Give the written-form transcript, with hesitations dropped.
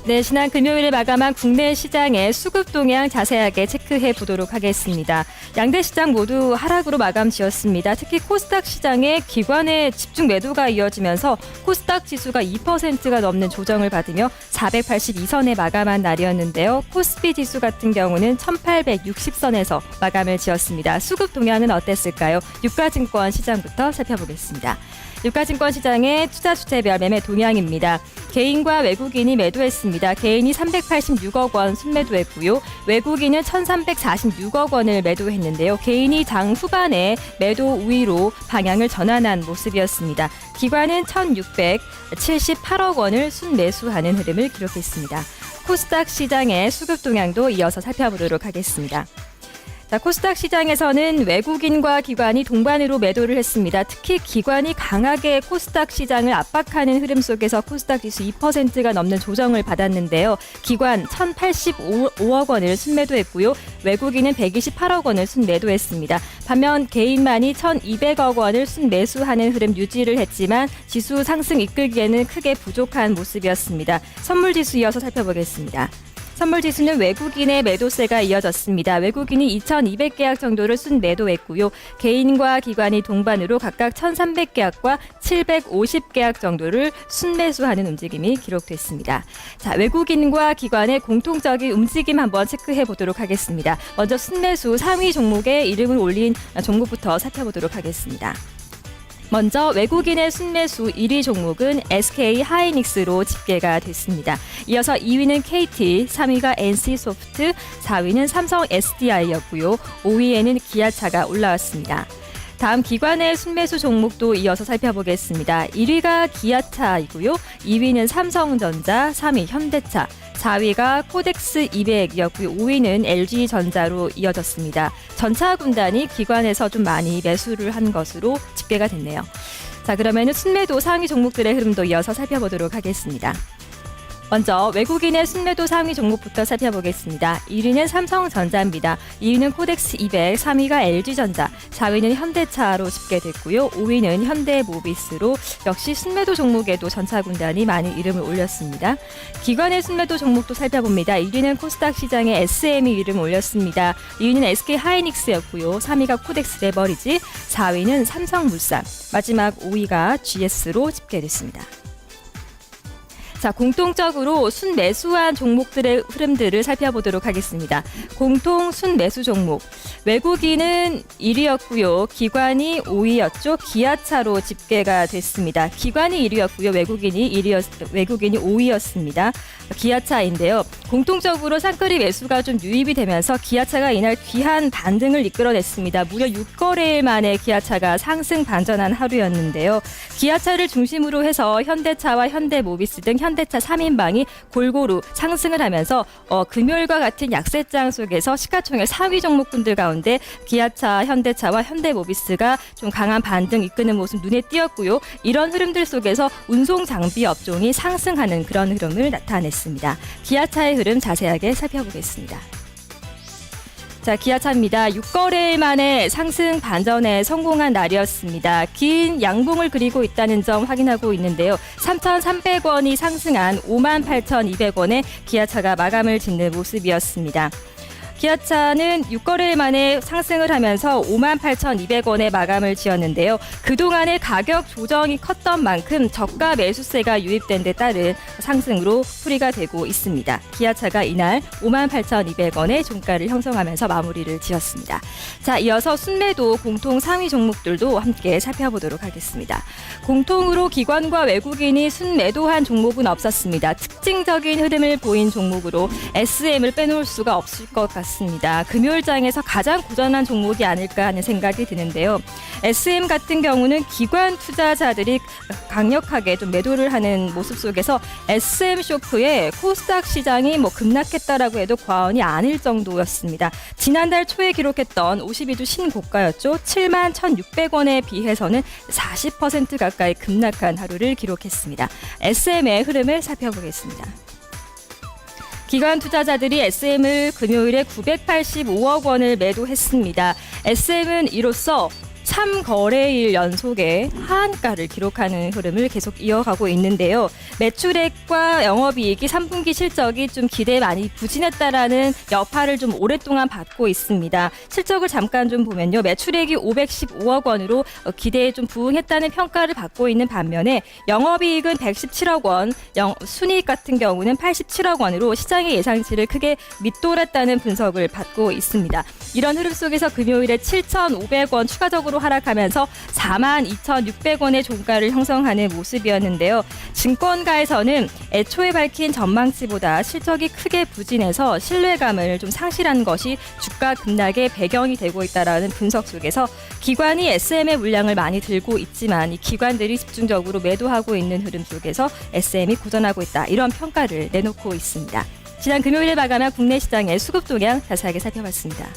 네, 지난 금요일에 마감한 국내 시장의 수급 동향 자세하게 체크해 보도록 하겠습니다. 양대 시장 모두 하락으로 마감 지었습니다. 특히 코스닥 시장의 기관의 집중 매도가 이어지면서 코스닥 지수가 2%가 넘는 조정을 받으며 482선에 마감한 날이었는데요. 코스피 지수 같은 경우는 1860선에서 마감을 지었습니다. 수급 동향은 어땠을까요? 유가증권 시장부터 살펴보겠습니다. 유가증권 시장의 투자 주체별 매매 동향입니다. 개인과 외국인이 매도했습니다. 개인이 386억 원 순매도했고요. 외국인은 1,346억 원을 매도했는데요. 개인이 장 후반에 매도 우위로 방향을 전환한 모습이었습니다. 기관은 1,678억 원을 순매수하는 흐름을 기록했습니다. 코스닥 시장의 수급 동향도 이어서 살펴보도록 하겠습니다. 자, 코스닥 시장에서는 외국인과 기관이 동반으로 매도를 했습니다. 특히 기관이 강하게 코스닥 시장을 압박하는 흐름 속에서 코스닥 지수 2%가 넘는 조정을 받았는데요. 기관 1,085억 원을 순매도했고요. 외국인은 128억 원을 순매도했습니다. 반면 개인만이 1,200억 원을 순매수하는 흐름 유지를 했지만 지수 상승 이끌기에는 크게 부족한 모습이었습니다. 선물지수 이어서 살펴보겠습니다. 선물지수는 외국인의 매도세가 이어졌습니다. 외국인이 2,200계약 정도를 순매도했고요. 개인과 기관이 동반으로 각각 1,300계약과 750계약 정도를 순매수하는 움직임이 기록됐습니다. 자, 외국인과 기관의 공통적인 움직임 한번 체크해 보도록 하겠습니다. 먼저 순매수 상위 종목에 이름을 올린 종목부터 살펴보도록 하겠습니다. 먼저 외국인의 순매수 1위 종목은 SK 하이닉스로 집계가 됐습니다. 이어서 2위는 KT, 3위가 NC소프트, 4위는 삼성 SDI였고요. 5위에는 기아차가 올라왔습니다. 다음 기관의 순매수 종목도 이어서 살펴보겠습니다. 1위가 기아차이고요. 2위는 삼성전자, 3위 현대차, 4위가 코덱스 200이었고요. 5위는 LG전자로 이어졌습니다. 전차 군단이 기관에서 좀 많이 매수를 한 것으로 집계가 됐네요. 자, 그러면 순매도 상위 종목들의 흐름도 이어서 살펴보도록 하겠습니다. 먼저 외국인의 순매도 상위 종목부터 살펴보겠습니다. 1위는 삼성전자입니다. 2위는 코덱스 200, 3위가 LG전자, 4위는 현대차로 집계됐고요. 5위는 현대모비스로 역시 순매도 종목에도 전차군단이 많이 이름을 올렸습니다. 기관의 순매도 종목도 살펴봅니다. 1위는 코스닥 시장의 SM이 이름을 올렸습니다. 2위는 SK 하이닉스였고요. 3위가 코덱스 레버리지, 4위는 삼성물산, 마지막 5위가 GS로 집계됐습니다. 자, 공통적으로 순매수한 종목들의 흐름들을 살펴보도록 하겠습니다. 공통 순매수 종목. 외국인은 1위였고요. 기관이 5위였죠. 기아차로 집계가 됐습니다. 기관이 1위였고요. 외국인이 5위였습니다. 기아차인데요. 공통적으로 쌍끌이 매수가 좀 유입이 되면서 기아차가 이날 귀한 반등을 이끌어냈습니다. 무려 6거래일 만에 기아차가 상승 반전한 하루였는데요. 기아차를 중심으로 해서 현대차와 현대모비스 등 현대차 3인방이 골고루 상승을 하면서 금요일과 같은 약세장 속에서 시가총액 4위 종목군들 가운데 기아차, 현대차와 현대모비스가 좀 강한 반등 이끄는 모습 눈에 띄었고요. 이런 흐름들 속에서 운송 장비 업종이 상승하는 그런 흐름을 나타냈습니다. 기아차의 흐름 자세하게 살펴보겠습니다. 자, 기아차입니다. 6거래일 만에 상승 반전에 성공한 날이었습니다. 긴 양봉을 그리고 있다는 점 확인하고 있는데요. 3,300원이 상승한 58,200원에 기아차가 마감을 짓는 모습이었습니다. 기아차는 6거래일 만에 상승을 하면서 58,200원에 마감을 지었는데요. 그동안의 가격 조정이 컸던 만큼 저가 매수세가 유입된 데 따른 상승으로 풀이가 되고 있습니다. 기아차가 이날 58,200원의 종가를 형성하면서 마무리를 지었습니다. 자, 이어서 순매도 공통 상위 종목들도 함께 살펴보도록 하겠습니다. 공통으로 기관과 외국인이 순매도한 종목은 없었습니다. 특징적인 흐름을 보인 종목으로 SM을 빼놓을 수가 없을 것 같습니다. 금요일장에서 가장 고전한 종목이 아닐까 하는 생각이 드는데요. SM 같은 경우는 기관 투자자들이 강력하게 좀 매도를 하는 모습 속에서 SM 쇼크에 코스닥 시장이 급락했다라고 해도 과언이 아닐 정도였습니다. 지난달 초에 기록했던 52주 신고가였죠. 71,600원에 비해서는 40% 가까이 급락한 하루를 기록했습니다. SM의 흐름을 살펴보겠습니다. 기관 투자자들이 SM을 금요일에 985억 원을 매도했습니다. SM은 이로써 3거래일 연속의 하한가를 기록하는 흐름을 계속 이어가고 있는데요. 매출액과 영업이익이 3분기 실적이 좀 기대에 많이 부진했다라는 여파를 좀 오랫동안 받고 있습니다. 실적을 잠깐 좀 보면요. 매출액이 515억 원으로 기대에 좀 부응했다는 평가를 받고 있는 반면에 영업이익은 117억 원, 순이익 같은 경우는 87억 원으로 시장의 예상치를 크게 밑돌았다는 분석을 받고 있습니다. 이런 흐름 속에서 금요일에 7,500원 추가적으로 하락하면서 42,600원의 종가를 형성하는 모습이었는데요. 증권가에서는 애초에 밝힌 전망치보다 실적이 크게 부진해서 신뢰감을 좀 상실한 것이 주가 급락의 배경이 되고 있다라는 분석 속에서 기관이 SM의 물량을 많이 들고 있지만 이 기관들이 집중적으로 매도하고 있는 흐름 속에서 SM이 고전하고 있다. 이런 평가를 내놓고 있습니다. 지난 금요일에 마감한 국내 시장의 수급 동향 자세하게 살펴봤습니다.